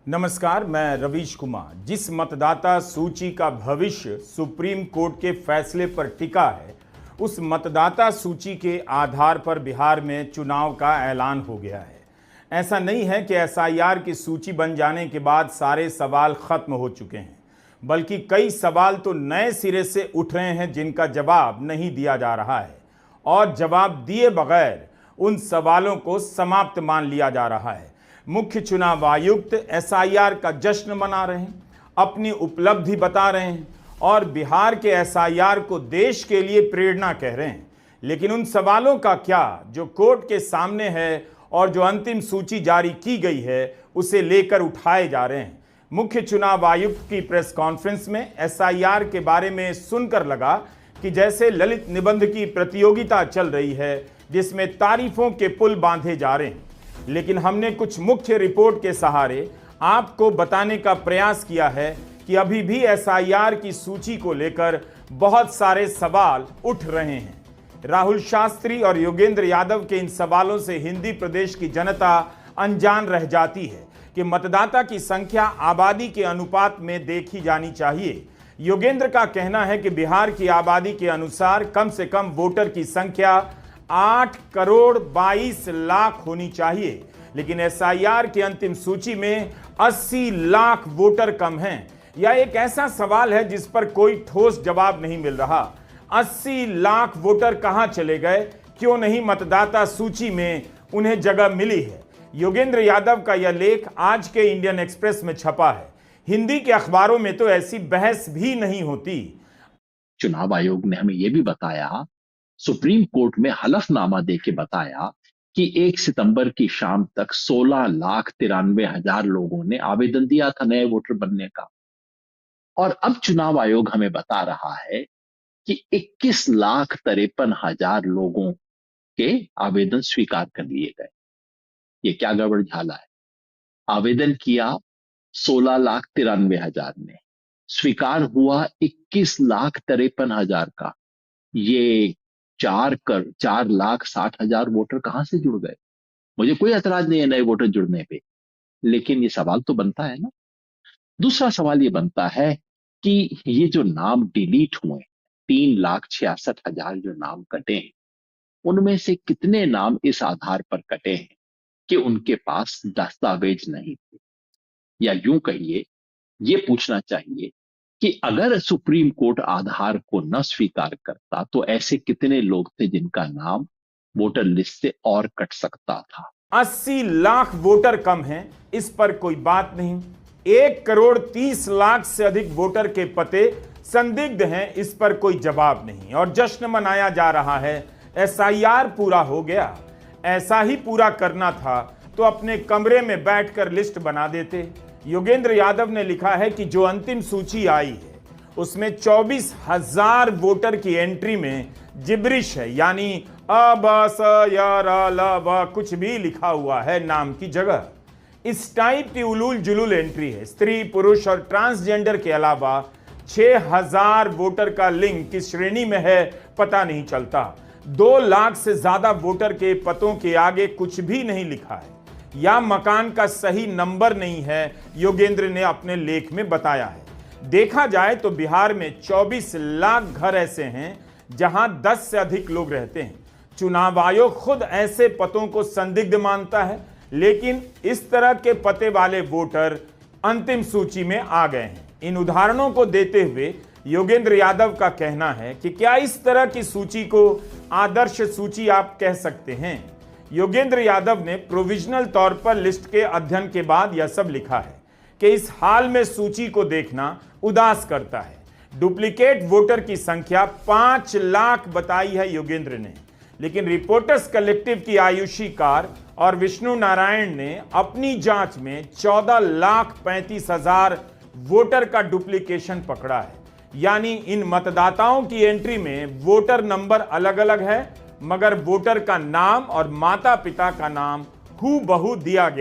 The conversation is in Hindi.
नमस्कार, मैं रवीश कुमार। जिस मतदाता सूची का भविष्य सुप्रीम कोर्ट के फैसले पर टिका है, उस मतदाता सूची के आधार पर बिहार में चुनाव का ऐलान हो गया है। ऐसा नहीं है कि एसआईआर की सूची बन जाने के बाद सारे सवाल खत्म हो चुके हैं, बल्कि कई सवाल तो नए सिरे से उठ रहे हैं जिनका जवाब नहीं दिया जा रहा है, और जवाब दिए बगैर उन सवालों को समाप्त मान लिया जा रहा है। मुख्य चुनाव आयुक्त एसआईआर का जश्न मना रहे हैं, अपनी उपलब्धि बता रहे हैं और बिहार के एसआईआर को देश के लिए प्रेरणा कह रहे हैं। लेकिन उन सवालों का क्या जो कोर्ट के सामने है और जो अंतिम सूची जारी की गई है उसे लेकर उठाए जा रहे हैं। मुख्य चुनाव आयुक्त की प्रेस कॉन्फ्रेंस में एसआईआर के बारे में सुनकर लगा कि जैसे ललित निबंध की प्रतियोगिता चल रही है जिसमें तारीफों के पुल बांधे जा रहे हैं। लेकिन हमने कुछ मुख्य रिपोर्ट के सहारे आपको बताने का प्रयास किया है कि अभी भी एसआईआर की सूची को लेकर बहुत सारे सवाल उठ रहे हैं। राहुल शास्त्री और योगेंद्र यादव के इन सवालों से हिंदी प्रदेश की जनता अनजान रह जाती है कि मतदाता की संख्या आबादी के अनुपात में देखी जानी चाहिए। योगेंद्र का कहना है कि बिहार की आबादी के अनुसार कम से कम वोटर की संख्या 8 करोड़ 22 लाख होनी चाहिए, लेकिन एसआईआर की अंतिम सूची में 80 लाख वोटर कम हैं। यह एक ऐसा सवाल है जिस पर कोई ठोस जवाब नहीं मिल रहा। 80 लाख वोटर कहां चले गए, क्यों नहीं मतदाता सूची में उन्हें जगह मिली है? योगेंद्र यादव का यह लेख आज के इंडियन एक्सप्रेस में छपा है। हिंदी के अखबारों में तो ऐसी बहस भी नहीं होती। चुनाव आयोग ने हमें यह भी बताया, सुप्रीम कोर्ट में हलफनामा देके बताया कि 1 सितंबर की शाम तक 16,93,000 लोगों ने आवेदन दिया था नए वोटर बनने का। और अब चुनाव आयोग हमें बता रहा है कि 21,53,000 लोगों के आवेदन स्वीकार कर लिए गए। ये क्या गड़बड़ झाला है? आवेदन किया 16,93,000 ने, स्वीकार हुआ 21,53,000 का। ये 4,60,000 वोटर कहां से जुड़ गए? मुझे कोई ऐतराज नहीं है नए वोटर जुड़ने पे, लेकिन ये सवाल तो बनता है ना। दूसरा सवाल ये बनता है कि ये जो नाम डिलीट हुए, 3,66,000 जो नाम कटे हैं, उनमें से कितने नाम इस आधार पर कटे हैं कि उनके पास दस्तावेज नहीं थे? या यूं कहिए, ये पूछना चाहिए कि अगर सुप्रीम कोर्ट आधार को न स्वीकार करता तो ऐसे कितने लोग थे जिनका नाम वोटर लिस्ट से और कट सकता था। 80 लाख वोटर कम हैं, इस पर कोई बात नहीं। 1 करोड़ 30 लाख से अधिक वोटर के पते संदिग्ध हैं, इस पर कोई जवाब नहीं। और जश्न मनाया जा रहा है, एसआईआर पूरा हो गया। ऐसा ही पूरा करना था तो अपने कमरे में बैठकर लिस्ट बना देते। योगेंद्र यादव ने लिखा है कि जो अंतिम सूची आई है उसमें 24,000 वोटर की एंट्री में जिब्रिश है, यानी अ ब स य र ल व कुछ भी लिखा हुआ है नाम की जगह। इस टाइप की उलूल जुलूल एंट्री है। स्त्री, पुरुष और ट्रांसजेंडर के अलावा 6,000 वोटर का लिंग किस श्रेणी में है पता नहीं चलता। 2 लाख से ज्यादा वोटर के पतों के आगे कुछ भी नहीं लिखा है, या मकान का सही नंबर नहीं है, योगेंद्र ने अपने लेख में बताया है। देखा जाए तो बिहार में 24 लाख घर ऐसे हैं जहां 10 से अधिक लोग रहते हैं। चुनाव आयोग खुद ऐसे पतों को संदिग्ध मानता है, लेकिन इस तरह के पते वाले वोटर अंतिम सूची में आ गए हैं। इन उदाहरणों को देते हुए योगेंद्र यादव का कहना है कि क्या इस तरह की सूची को आदर्श सूची आप कह सकते हैं? योगेंद्र यादव ने प्रोविजनल तौर पर लिस्ट के अध्ययन के बाद यह सब लिखा है कि इस हाल में सूची को देखना उदास करता है। डुप्लीकेट वोटर की संख्या 5 लाख बताई है योगेंद्र ने, लेकिन रिपोर्टर्स कलेक्टिव की आयुषी कार और विष्णु नारायण ने अपनी जांच में 14,35,000 वोटर का डुप्लीकेशन पकड़ा है। यानी इन मतदाताओं की एंट्री में वोटर नंबर अलग अलग है, मगर वोटर का नाम और माता पिता का नाम हूबहू दिया गया।